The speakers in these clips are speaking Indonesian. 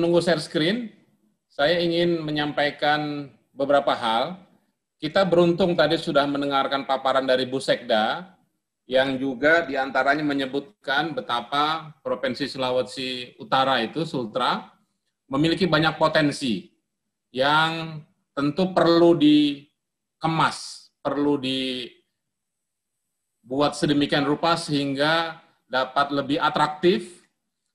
Menunggu share screen, saya ingin menyampaikan beberapa hal. Kita beruntung tadi sudah mendengarkan paparan dari Bu Sekda, yang juga diantaranya menyebutkan betapa Provinsi Sulawesi Utara itu, Sultra, memiliki banyak potensi yang tentu perlu dikemas, perlu dibuat sedemikian rupa sehingga dapat lebih atraktif.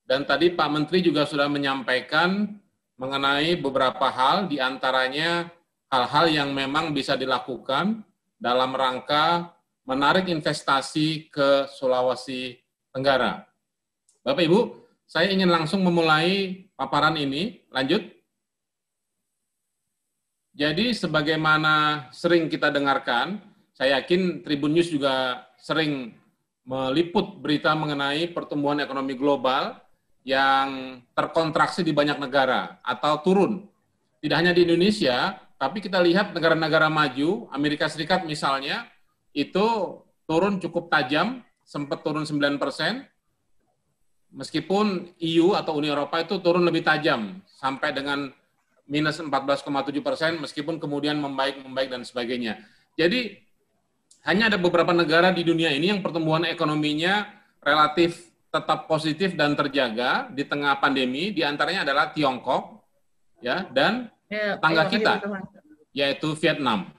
Dan tadi Pak Menteri juga sudah menyampaikan mengenai beberapa hal, diantaranya hal-hal yang memang bisa dilakukan dalam rangka menarik investasi ke Sulawesi Tenggara. Bapak Ibu, saya ingin langsung memulai paparan ini. Lanjut. Jadi sebagaimana sering kita dengarkan, saya yakin Tribun News juga sering meliput berita mengenai pertumbuhan ekonomi global yang terkontraksi di banyak negara atau turun. Tidak hanya di Indonesia, tapi kita lihat negara-negara maju, Amerika Serikat misalnya, itu turun cukup tajam, sempat turun 9%, meskipun EU atau Uni Eropa itu turun lebih tajam, sampai dengan minus 14,7%, meskipun kemudian membaik dan sebagainya. Jadi, hanya ada beberapa negara di dunia ini yang pertumbuhan ekonominya relatif tetap positif dan terjaga di tengah pandemi, diantaranya adalah Tiongkok, ya, dan tetangga kita, yaitu Vietnam.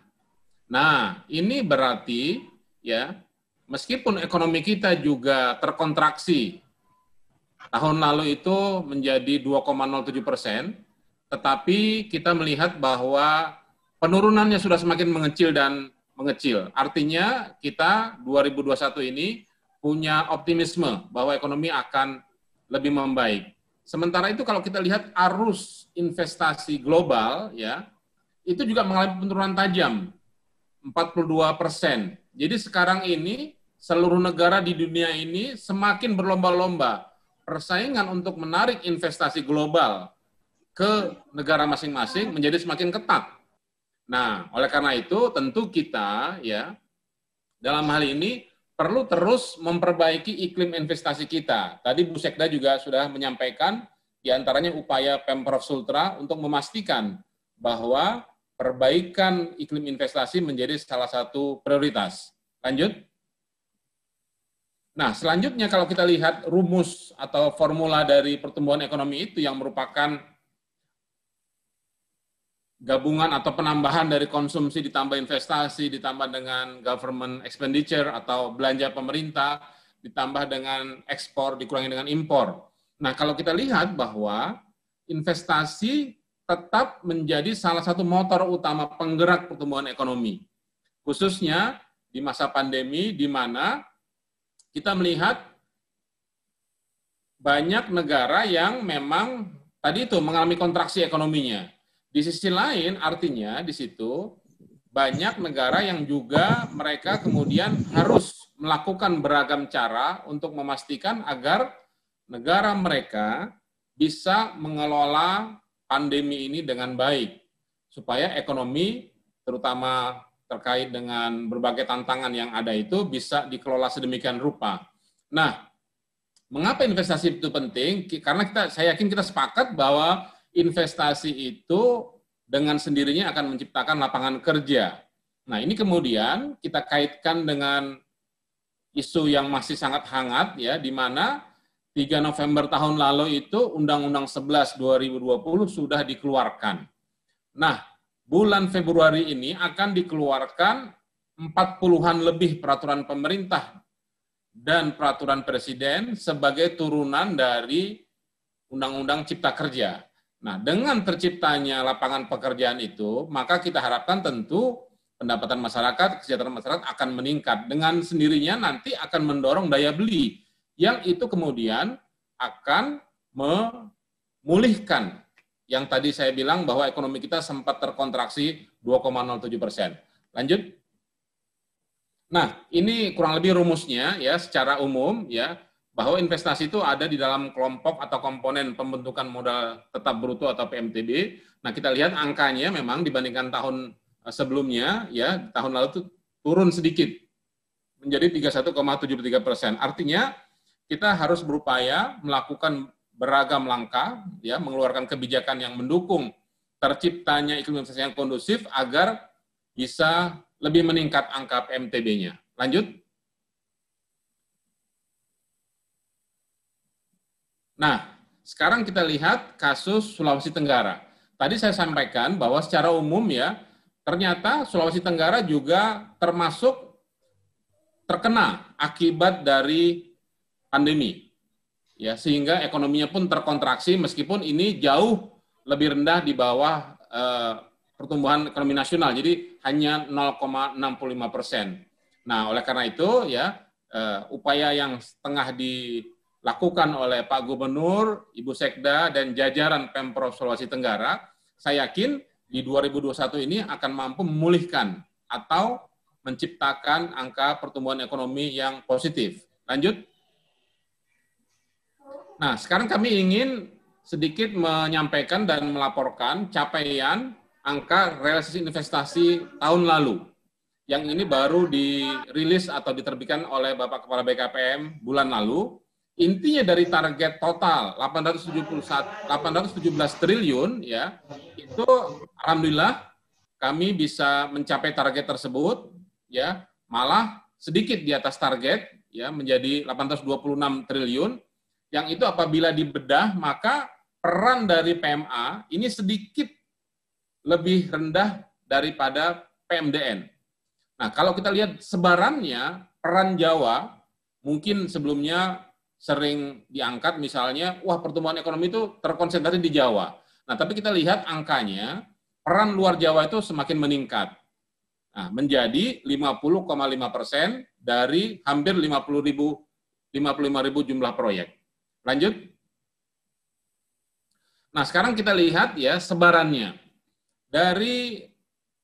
Nah, ini berarti, ya, meskipun ekonomi kita juga terkontraksi, tahun lalu itu menjadi 2,07%, tetapi kita melihat bahwa penurunannya sudah semakin mengecil dan mengecil. Artinya kita 2021 ini punya optimisme bahwa ekonomi akan lebih membaik. Sementara itu kalau kita lihat arus investasi global, ya, itu juga mengalami penurunan tajam, 42%. Jadi sekarang ini seluruh negara di dunia ini semakin berlomba-lomba persaingan untuk menarik investasi global ke negara masing-masing menjadi semakin ketat. Nah, oleh karena itu tentu kita, ya, dalam hal ini perlu terus memperbaiki iklim investasi kita. Tadi Bu Sekda juga sudah menyampaikan, diantaranya upaya Pemprov Sultra untuk memastikan bahwa perbaikan iklim investasi menjadi salah satu prioritas. Lanjut. Nah, selanjutnya kalau kita lihat rumus atau formula dari pertumbuhan ekonomi itu yang merupakan gabungan atau penambahan dari konsumsi ditambah investasi, ditambah dengan government expenditure atau belanja pemerintah, ditambah dengan ekspor, dikurangi dengan impor. Nah, kalau kita lihat bahwa investasi tetap menjadi salah satu motor utama penggerak pertumbuhan ekonomi. Khususnya di masa pandemi, di mana kita melihat banyak negara yang memang tadi itu mengalami kontraksi ekonominya. Di sisi lain, artinya di situ banyak negara yang juga mereka kemudian harus melakukan beragam cara untuk memastikan agar negara mereka bisa mengelola pandemi ini dengan baik, supaya ekonomi, terutama terkait dengan berbagai tantangan yang ada itu, bisa dikelola sedemikian rupa. Nah, mengapa investasi itu penting? Karena saya yakin kita sepakat bahwa investasi itu dengan sendirinya akan menciptakan lapangan kerja. Nah, ini kemudian kita kaitkan dengan isu yang masih sangat hangat, ya, di mana 3 November tahun lalu itu Undang-Undang 11 2020 sudah dikeluarkan. Nah, bulan Februari ini akan dikeluarkan 40-an lebih peraturan pemerintah dan peraturan presiden sebagai turunan dari Undang-Undang Cipta Kerja. Nah, dengan terciptanya lapangan pekerjaan itu, maka kita harapkan tentu pendapatan masyarakat, kesejahteraan masyarakat akan meningkat. Dengan sendirinya nanti akan mendorong daya beli, yang itu kemudian akan memulihkan yang tadi saya bilang bahwa ekonomi kita sempat terkontraksi 2,07%. Lanjut. Nah, ini kurang lebih rumusnya, ya, secara umum, ya, bahwa investasi itu ada di dalam kelompok atau komponen pembentukan modal tetap bruto atau PMTB. Nah, kita lihat angkanya memang dibandingkan tahun sebelumnya, ya, tahun lalu itu turun sedikit menjadi 31,73%. Artinya kita harus berupaya melakukan beragam langkah, ya, mengeluarkan kebijakan yang mendukung terciptanya iklim investasi yang kondusif agar bisa lebih meningkat angka PMTB-nya. Lanjut. Nah, sekarang kita lihat kasus Sulawesi Tenggara. Tadi saya sampaikan bahwa secara umum ya, ternyata Sulawesi Tenggara juga termasuk terkena akibat dari pandemi. Ya, sehingga ekonominya pun terkontraksi meskipun ini jauh lebih rendah di bawah pertumbuhan ekonomi nasional, jadi hanya 0,65%. Nah, oleh karena itu ya upaya yang tengah dilakukan oleh Pak Gubernur, Ibu Sekda dan jajaran Pemprov Sulawesi Tenggara, saya yakin di 2021 ini akan mampu memulihkan atau menciptakan angka pertumbuhan ekonomi yang positif. Lanjut. Nah, sekarang kami ingin sedikit menyampaikan dan melaporkan capaian angka realisasi investasi tahun lalu. Yang ini baru dirilis atau diterbitkan oleh Bapak Kepala BKPM bulan lalu. Intinya dari target total 817 triliun ya, itu alhamdulillah kami bisa mencapai target tersebut ya, malah sedikit di atas target ya, menjadi 826 triliun. Yang itu apabila dibedah, maka peran dari PMA ini sedikit lebih rendah daripada PMDN. Nah, kalau kita lihat sebarannya, peran Jawa mungkin sebelumnya sering diangkat misalnya, wah pertumbuhan ekonomi itu terkonsentrasi di Jawa. Nah, tapi kita lihat angkanya, peran luar Jawa itu semakin meningkat. Nah, menjadi 50,5% dari hampir 55.000 jumlah proyek. Lanjut. Nah, sekarang kita lihat ya sebarannya. Dari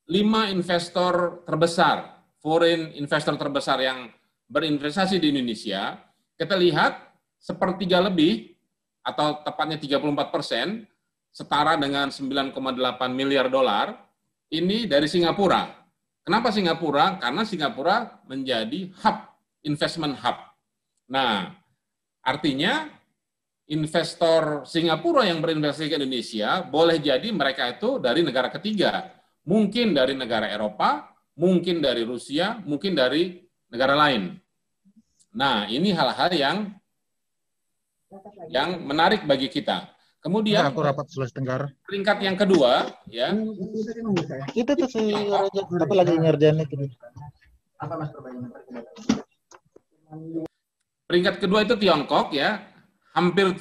5 investor terbesar, foreign investor terbesar yang berinvestasi di Indonesia, kita lihat sepertiga lebih, atau tepatnya 34%, setara dengan 9,8 miliar dolar, ini dari Singapura. Kenapa Singapura? Karena Singapura menjadi hub, investment hub. Nah, artinya investor Singapura yang berinvestasi ke Indonesia boleh jadi mereka itu dari negara ketiga, mungkin dari negara Eropa, mungkin dari Rusia, mungkin dari negara lain. Nah, ini hal-hal yang menarik bagi kita. Kemudian aku rapat Sulawesi Tenggara. Peringkat yang kedua, ya. Itu tuh si Raja, apa lagi ngerjain itu. Apa Mas perbandingan? Peringkat kedua itu Tiongkok ya. Hampir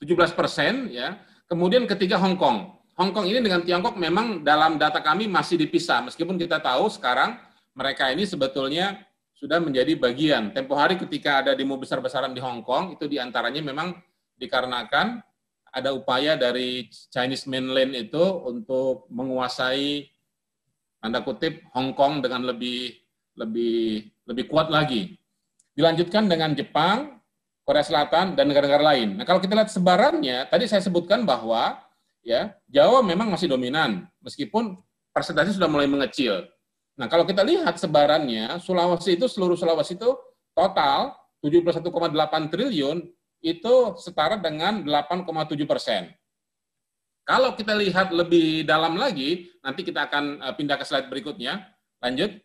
17% ya. Kemudian ketiga Hong Kong. Hong Kong ini dengan Tiongkok memang dalam data kami masih dipisah, meskipun kita tahu sekarang mereka ini sebetulnya sudah menjadi bagian. Tempo hari ketika ada demo besar-besaran di Hong Kong, itu diantaranya memang dikarenakan ada upaya dari Chinese mainland itu untuk menguasai tanda kutip Hong Kong dengan lebih kuat lagi. Dilanjutkan dengan Jepang, Korea Selatan, dan negara-negara lain. Nah, kalau kita lihat sebarannya, tadi saya sebutkan bahwa ya Jawa memang masih dominan, meskipun persentase sudah mulai mengecil. Nah, kalau kita lihat sebarannya, seluruh Sulawesi itu total 71,8 triliun, itu setara dengan 8,7%. Kalau kita lihat lebih dalam lagi, nanti kita akan pindah ke slide berikutnya. Lanjut.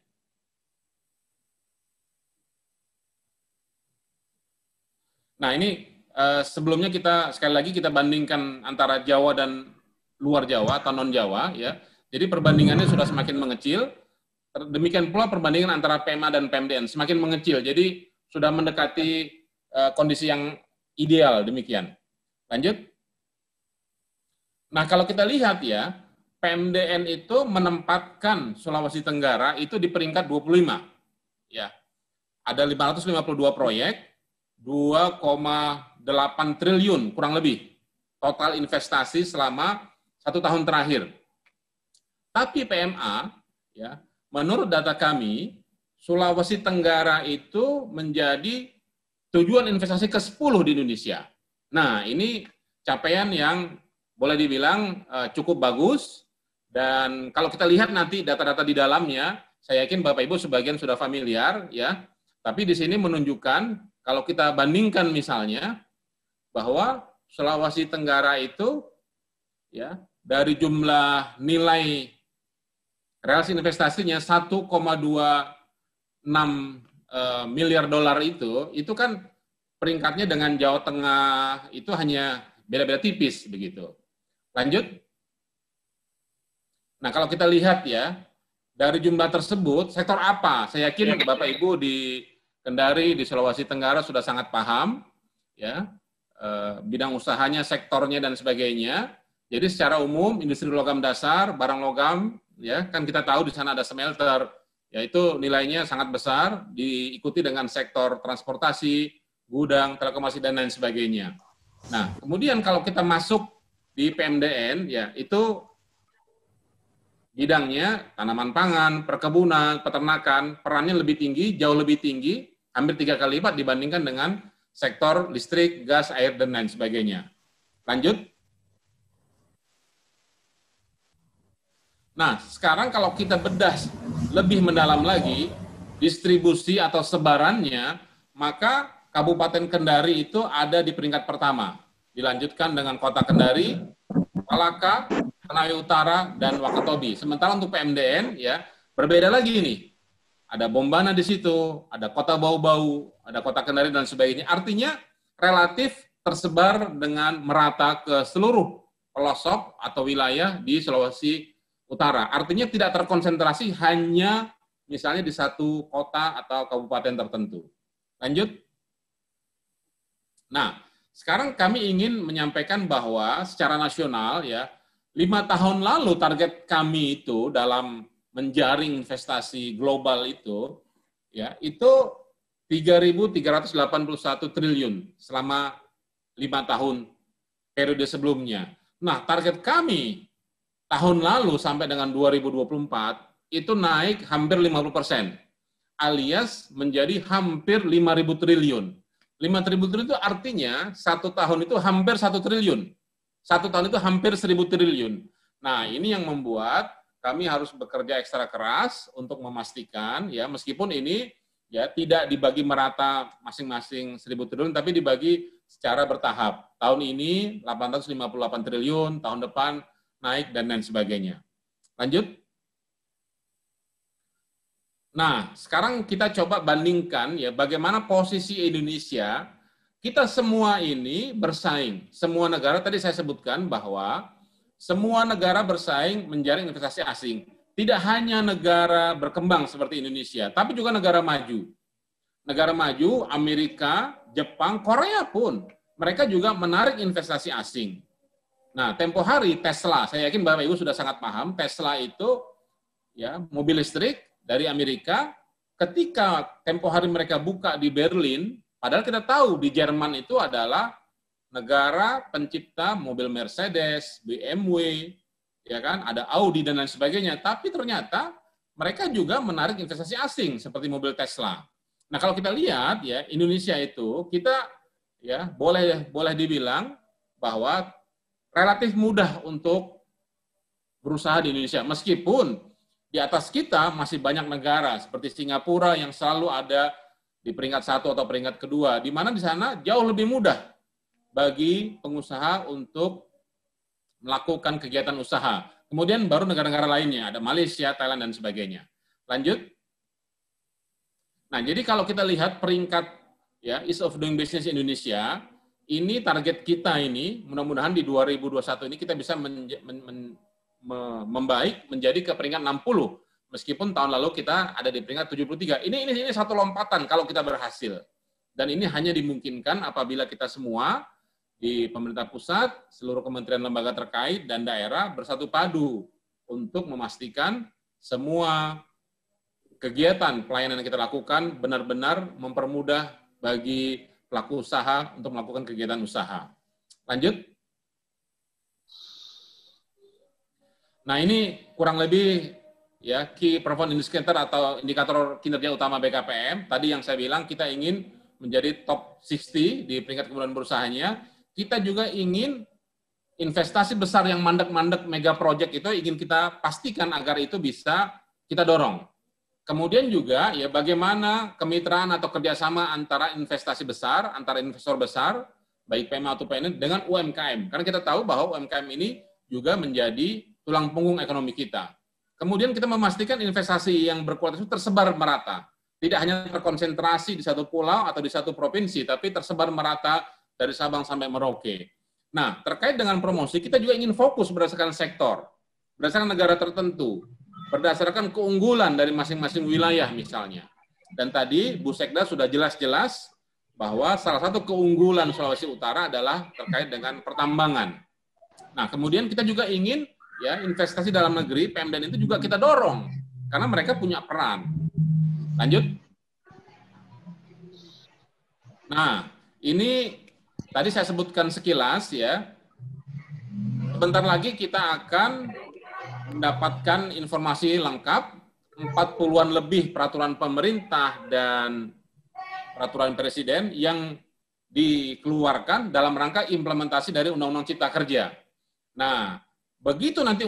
Nah, ini sebelumnya kita sekali lagi kita bandingkan antara Jawa dan luar Jawa atau non Jawa ya. Jadi perbandingannya sudah semakin mengecil. Demikian pula perbandingan antara PMA dan PMDN semakin mengecil. Jadi sudah mendekati kondisi yang ideal demikian. Lanjut. Nah, kalau kita lihat ya, PMDN itu menempatkan Sulawesi Tenggara itu di peringkat 25. Ya. Ada 552 proyek, 2,8 triliun kurang lebih total investasi selama 1 tahun terakhir. Tapi PMA, ya, menurut data kami, Sulawesi Tenggara itu menjadi tujuan investasi ke-10 di Indonesia. Nah, ini capaian yang boleh dibilang cukup bagus, dan kalau kita lihat nanti data-data di dalamnya, saya yakin Bapak Ibu sebagian sudah familiar, ya. Tapi di sini menunjukkan kalau kita bandingkan misalnya bahwa Sulawesi Tenggara itu ya dari jumlah nilai realisasi investasinya 1,26 miliar dolar itu kan peringkatnya dengan Jawa Tengah itu hanya beda-beda tipis begitu. Lanjut. Nah, kalau kita lihat ya, dari jumlah tersebut, sektor apa? Saya yakin Bapak Ibu di Kendari, di Sulawesi Tenggara sudah sangat paham, ya, bidang usahanya, sektornya, dan sebagainya. Jadi secara umum, industri logam dasar, barang logam, ya, kan kita tahu di sana ada smelter, yaitu nilainya sangat besar, diikuti dengan sektor transportasi, gudang, telekomunikasi, dan lain sebagainya. Nah, kemudian kalau kita masuk di PMDN, ya, itu bidangnya tanaman pangan, perkebunan, peternakan, perannya lebih tinggi, jauh lebih tinggi, hampir 3 kali lipat dibandingkan dengan sektor listrik, gas, air, dan lain sebagainya. Lanjut. Nah, sekarang kalau kita bedah lebih mendalam lagi, distribusi atau sebarannya, maka Kabupaten Kendari itu ada di peringkat pertama. Dilanjutkan dengan Kota Kendari, Malaka, Konawe Utara, dan Wakatobi. Sementara untuk PMDN, ya berbeda lagi nih. Ada Bombana di situ, ada Kota Bau-Bau, ada Kota Kendari, dan sebagainya. Artinya relatif tersebar dengan merata ke seluruh pelosok atau wilayah di Sulawesi Utara. Artinya tidak terkonsentrasi hanya misalnya di satu kota atau kabupaten tertentu. Lanjut. Nah, sekarang kami ingin menyampaikan bahwa secara nasional ya 5 tahun lalu target kami itu dalam menjaring investasi global itu ya itu 3.381 triliun selama 5 tahun periode sebelumnya. Nah, target kami tahun lalu sampai dengan 2024 itu naik hampir 50%, alias menjadi hampir 5.000 triliun. 5.000 triliun itu artinya 1 tahun itu hampir 1 triliun. 1 tahun itu hampir 1.000 triliun. Nah, ini yang membuat kami harus bekerja ekstra keras untuk memastikan, ya meskipun ini ya tidak dibagi merata masing-masing 1.000 triliun, tapi dibagi secara bertahap. Tahun ini 858 triliun, tahun depan naik, dan lain sebagainya. Lanjut. Nah, sekarang kita coba bandingkan ya bagaimana posisi Indonesia. Kita semua ini bersaing. Semua negara, tadi saya sebutkan bahwa semua negara bersaing menjaring investasi asing. Tidak hanya negara berkembang seperti Indonesia, tapi juga negara maju. Negara maju, Amerika, Jepang, Korea pun, mereka juga menarik investasi asing. Nah, tempo hari Tesla, saya yakin Bapak Ibu sudah sangat paham, Tesla itu ya mobil listrik dari Amerika, ketika tempo hari mereka buka di Berlin, padahal kita tahu di Jerman itu adalah negara pencipta mobil Mercedes, BMW, ya kan, ada Audi dan lain sebagainya, tapi ternyata mereka juga menarik investasi asing seperti mobil Tesla. Nah, kalau kita lihat ya Indonesia itu kita ya boleh dibilang bahwa relatif mudah untuk berusaha di Indonesia, meskipun di atas kita masih banyak negara seperti Singapura yang selalu ada di peringkat 1 atau peringkat kedua, di mana di sana jauh lebih mudah bagi pengusaha untuk melakukan kegiatan usaha. Kemudian baru negara-negara lainnya, ada Malaysia, Thailand, dan sebagainya. Lanjut. Nah, jadi kalau kita lihat peringkat ya Ease of Doing Business Indonesia, ini target kita ini, mudah-mudahan di 2021 ini kita bisa membaik menjadi ke peringkat 60. Meskipun tahun lalu kita ada di peringkat 73. Ini satu lompatan kalau kita berhasil. Dan ini hanya dimungkinkan apabila kita semua di pemerintah pusat, seluruh kementerian lembaga terkait, dan daerah bersatu padu untuk memastikan semua kegiatan pelayanan yang kita lakukan benar-benar mempermudah bagi pelaku usaha untuk melakukan kegiatan usaha. Lanjut. Nah, ini kurang lebih ya key performance indicator atau indikator kinerja utama BKPM. Tadi yang saya bilang kita ingin menjadi top 60 di peringkat kemudahan berusahanya. Kita juga ingin investasi besar yang mandek-mandek mega project itu ingin kita pastikan agar itu bisa kita dorong. Kemudian juga ya bagaimana kemitraan atau kerjasama antara investasi besar, antara investor besar baik PMA atau PNN, dengan UMKM. Karena kita tahu bahwa UMKM ini juga menjadi tulang punggung ekonomi kita. Kemudian kita memastikan investasi yang berkualitas itu tersebar merata. Tidak hanya terkonsentrasi di satu pulau atau di satu provinsi, tapi tersebar merata dari Sabang sampai Merauke. Nah, terkait dengan promosi, kita juga ingin fokus berdasarkan sektor, berdasarkan negara tertentu, berdasarkan keunggulan dari masing-masing wilayah misalnya. Dan tadi Bu Sekda sudah jelas-jelas bahwa salah satu keunggulan Sulawesi Utara adalah terkait dengan pertambangan. Nah, kemudian kita juga ingin ya investasi dalam negeri, PMDN itu juga kita dorong, karena mereka punya peran. Lanjut. Nah, ini tadi saya sebutkan sekilas ya. Sebentar lagi kita akan mendapatkan informasi lengkap 40-an lebih peraturan pemerintah dan peraturan presiden yang dikeluarkan dalam rangka implementasi dari Undang-Undang Cipta Kerja. Nah, begitu nanti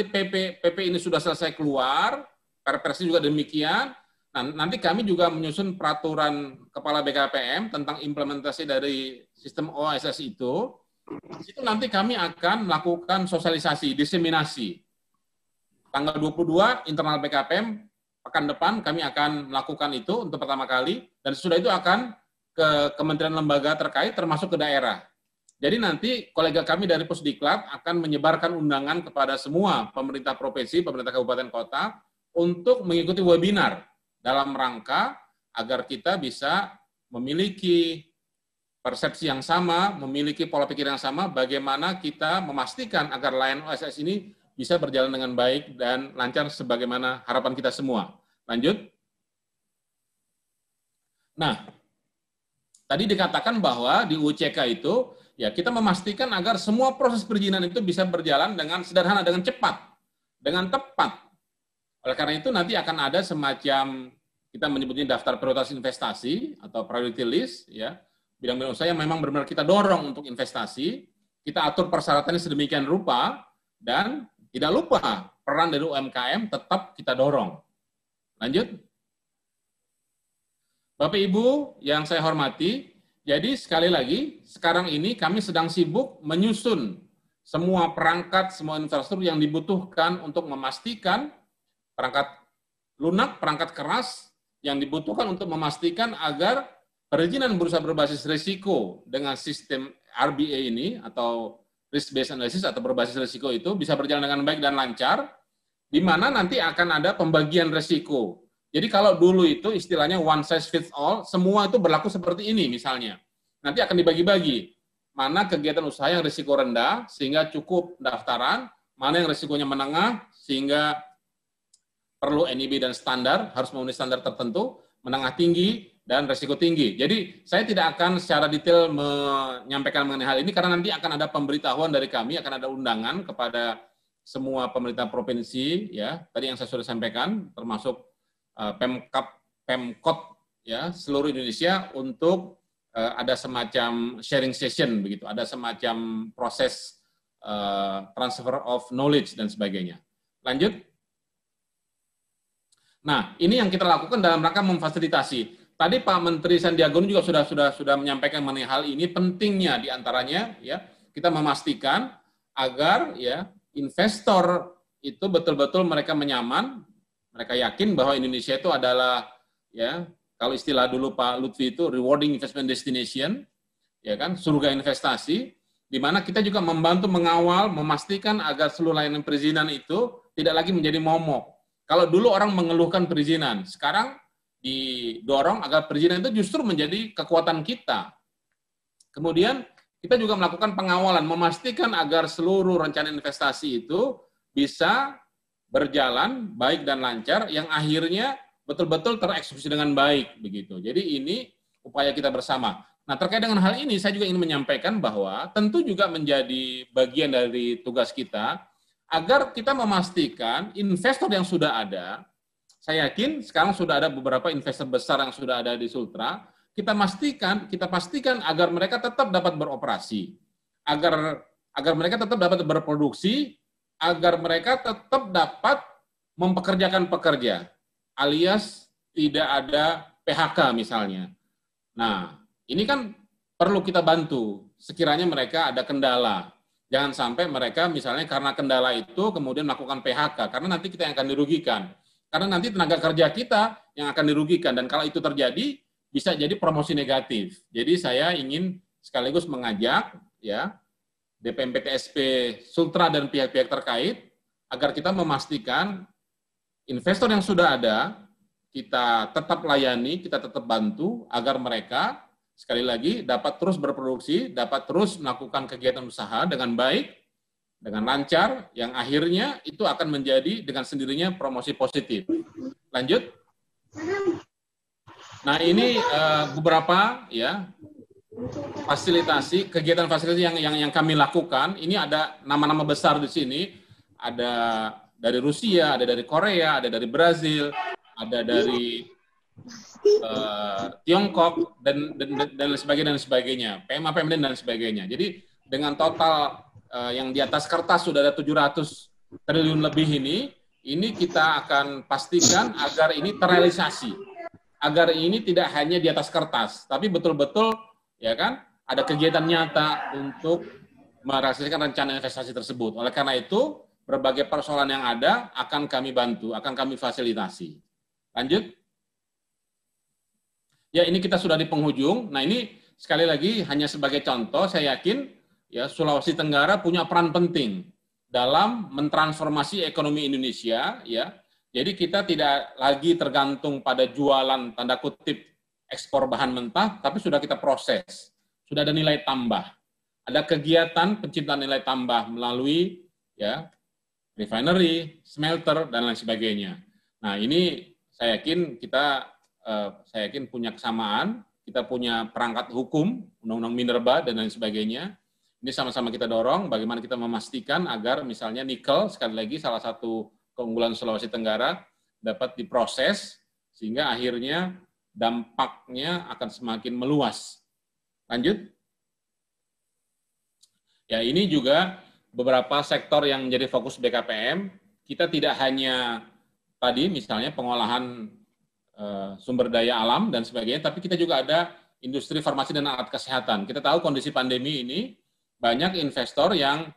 PP ini sudah selesai keluar, Perpres juga demikian. Nah, nanti kami juga menyusun peraturan Kepala BKPM tentang implementasi dari sistem OSS itu. Itu nanti kami akan melakukan sosialisasi, diseminasi. Tanggal 22 internal BKPM pekan depan kami akan melakukan itu untuk pertama kali, dan sesudah itu akan ke kementerian lembaga terkait termasuk ke daerah. Jadi nanti kolega kami dari Pusdiklat akan menyebarkan undangan kepada semua pemerintah provinsi, pemerintah kabupaten kota untuk mengikuti webinar dalam rangka agar kita bisa memiliki persepsi yang sama, memiliki pola pikir yang sama, bagaimana kita memastikan agar layanan OSS ini bisa berjalan dengan baik dan lancar sebagaimana harapan kita semua. Lanjut. Nah, tadi dikatakan bahwa di UCK itu, ya kita memastikan agar semua proses perizinan itu bisa berjalan dengan sederhana, dengan cepat, dengan tepat. Oleh karena itu nanti akan ada semacam, kita menyebutnya daftar prioritas investasi atau priority list, ya bidang-bidang usaha yang memang benar-benar kita dorong untuk investasi, kita atur persyaratannya sedemikian rupa, dan tidak lupa peran dari UMKM tetap kita dorong. Lanjut. Bapak Ibu yang saya hormati, jadi sekali lagi, sekarang ini kami sedang sibuk menyusun semua perangkat, semua infrastruktur yang dibutuhkan untuk memastikan perangkat lunak, perangkat keras yang dibutuhkan untuk memastikan agar perizinan berusaha berbasis risiko dengan sistem RBA ini atau risk based analysis atau berbasis risiko itu bisa berjalan dengan baik dan lancar, di mana nanti akan ada pembagian risiko. Jadi kalau dulu itu istilahnya one size fits all, semua itu berlaku seperti ini misalnya. Nanti akan dibagi-bagi. Mana kegiatan usaha yang risiko rendah sehingga cukup pendaftaran, mana yang risikonya menengah sehingga perlu NIB dan standar, harus memenuhi standar tertentu, menengah tinggi, dan risiko tinggi. Jadi saya tidak akan secara detail menyampaikan mengenai hal ini, karena nanti akan ada pemberitahuan dari kami, akan ada undangan kepada semua pemerintah provinsi, ya tadi yang saya sudah sampaikan, termasuk Pemkot, ya seluruh Indonesia untuk ada semacam sharing session, begitu, ada semacam proses transfer of knowledge dan sebagainya. Lanjut. Nah, ini yang kita lakukan dalam rangka memfasilitasi. Tadi Pak Menteri Sandiaga Uno juga sudah menyampaikan mengenai hal ini, pentingnya diantaranya ya kita memastikan agar ya investor itu betul-betul mereka menyaman, mereka yakin bahwa Indonesia itu adalah ya kalau istilah dulu Pak Lutfi itu rewarding investment destination, ya kan, surga investasi, di mana kita juga membantu mengawal, memastikan agar seluruh layanan perizinan itu tidak lagi menjadi momok. Kalau dulu orang mengeluhkan perizinan, sekarang didorong agar perizinan itu justru menjadi kekuatan kita. Kemudian kita juga melakukan pengawalan, memastikan agar seluruh rencana investasi itu bisa berjalan baik dan lancar, yang akhirnya betul-betul tereksekusi dengan baik, begitu. Jadi ini upaya kita bersama. Nah, terkait dengan hal ini, saya juga ingin menyampaikan bahwa tentu juga menjadi bagian dari tugas kita agar kita memastikan investor yang sudah ada, saya yakin sekarang sudah ada beberapa investor besar yang sudah ada di Sultra, kita pastikan agar mereka tetap dapat beroperasi, agar mereka tetap dapat berproduksi, agar mereka tetap dapat mempekerjakan pekerja, alias tidak ada PHK misalnya. Nah, ini kan perlu kita bantu sekiranya mereka ada kendala. Jangan sampai mereka misalnya karena kendala itu kemudian melakukan PHK, karena nanti kita yang akan dirugikan. Karena nanti tenaga kerja kita yang akan dirugikan, dan kalau itu terjadi bisa jadi promosi negatif. Jadi saya ingin sekaligus mengajak ya DPMPTSP Sultra dan pihak-pihak terkait agar kita memastikan investor yang sudah ada kita tetap layani, kita tetap bantu agar mereka sekali lagi dapat terus berproduksi, dapat terus melakukan kegiatan usaha dengan baik, dengan lancar, yang akhirnya itu akan menjadi dengan sendirinya promosi positif. Lanjut. Nah, ini beberapa ya fasilitasi, kegiatan fasilitasi yang kami lakukan. Ini ada nama-nama besar di sini, ada dari Rusia, ada dari Korea, ada dari Brazil, ada dari Tiongkok dan sebagainya, PMA, PMD dan sebagainya. Jadi dengan total yang di atas kertas sudah ada 700 triliun lebih ini kita akan pastikan agar ini terrealisasi, agar ini tidak hanya di atas kertas, tapi betul-betul ya kan ada kegiatan nyata untuk merealisasikan rencana investasi tersebut. Oleh karena itu berbagai persoalan yang ada akan kami bantu, akan kami fasilitasi. Lanjut. Ya, ini kita sudah di penghujung. Nah, ini sekali lagi hanya sebagai contoh, saya yakin ya Sulawesi Tenggara punya peran penting dalam mentransformasi ekonomi Indonesia ya. Jadi kita tidak lagi tergantung pada jualan tanda kutip ekspor bahan mentah, tapi sudah kita proses. Sudah ada nilai tambah. Ada kegiatan penciptaan nilai tambah melalui ya refinery, smelter dan lain sebagainya. Nah, ini saya yakin punya kesamaan, kita punya perangkat hukum, undang-undang minerba dan lain sebagainya. Ini sama-sama kita dorong bagaimana kita memastikan agar misalnya nikel, sekali lagi salah satu keunggulan Sulawesi Tenggara, dapat diproses sehingga akhirnya dampaknya akan semakin meluas. Lanjut. Ya, ini juga beberapa sektor yang menjadi fokus BKPM. Kita tidak hanya tadi misalnya pengolahan sumber daya alam dan sebagainya, tapi kita juga ada industri farmasi dan alat kesehatan. Kita tahu kondisi pandemi ini banyak investor yang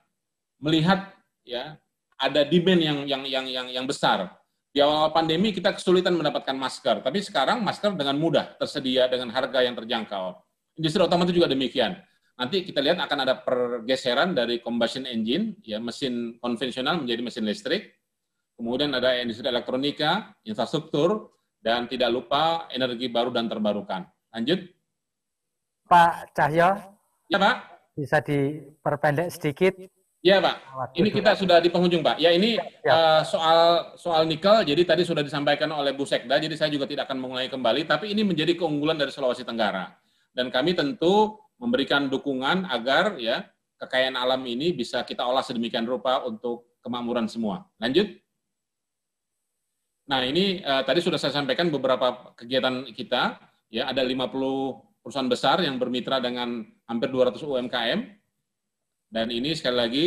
melihat ya ada demand yang besar. Di awal pandemi kita kesulitan mendapatkan masker, tapi sekarang masker dengan mudah tersedia dengan harga yang terjangkau. Industri otomotif juga demikian. Nanti kita lihat akan ada pergeseran dari combustion engine, ya mesin konvensional menjadi mesin listrik. Kemudian ada industri elektronika, infrastruktur, dan tidak lupa energi baru dan terbarukan. Lanjut. Pak Cahyo. Ya, Pak. Bisa diperpendek sedikit. Ya, Pak. Ini kita sudah di penghujung, Pak. Ya, ini soal nikel, jadi tadi sudah disampaikan oleh Bu Sekda, jadi saya juga tidak akan mengulangi kembali, tapi ini menjadi keunggulan dari Sulawesi Tenggara. Dan kami tentu memberikan dukungan agar ya kekayaan alam ini bisa kita olah sedemikian rupa untuk kemakmuran semua. Lanjut. Nah, ini tadi sudah saya sampaikan beberapa kegiatan kita, ya ada 50 perusahaan besar yang bermitra dengan hampir 200 UMKM, dan ini sekali lagi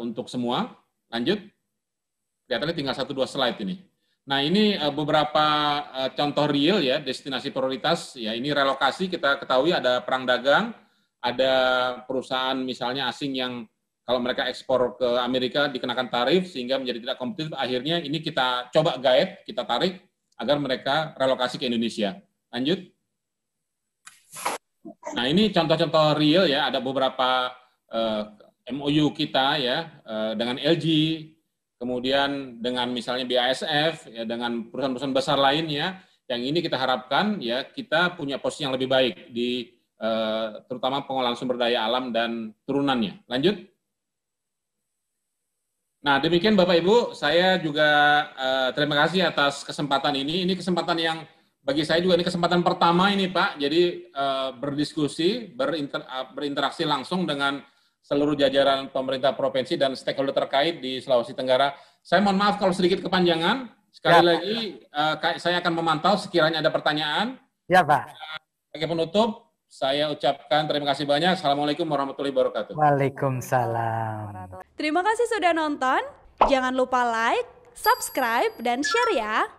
untuk semua. Lanjut. Kelihatannya tinggal 1-2 slide ini. Nah, ini beberapa contoh real ya, destinasi prioritas, ya ini relokasi, kita ketahui ada perang dagang, ada perusahaan misalnya asing yang kalau mereka ekspor ke Amerika dikenakan tarif sehingga menjadi tidak kompetitif, akhirnya ini kita coba guide, kita tarik agar mereka relokasi ke Indonesia. Lanjut. Nah, ini contoh-contoh real ya, ada beberapa MOU kita ya dengan LG, kemudian dengan misalnya BASF, ya, dengan perusahaan-perusahaan besar lainnya, yang ini kita harapkan ya kita punya posisi yang lebih baik di terutama pengolahan sumber daya alam dan turunannya. Lanjut. Nah, demikian Bapak Ibu, saya juga terima kasih atas kesempatan ini. Ini kesempatan yang bagi saya juga ini kesempatan pertama ini Pak, jadi berdiskusi, berinteraksi langsung dengan seluruh jajaran pemerintah provinsi dan stakeholder terkait di Sulawesi Tenggara. Saya mohon maaf kalau sedikit kepanjangan. Sekali lagi, saya akan memantau sekiranya ada pertanyaan. Ya, Pak. Sebagai penutup, saya ucapkan terima kasih banyak. Assalamualaikum warahmatullahi wabarakatuh. Waalaikumsalam. Terima kasih sudah nonton. Jangan lupa like, subscribe, dan share ya.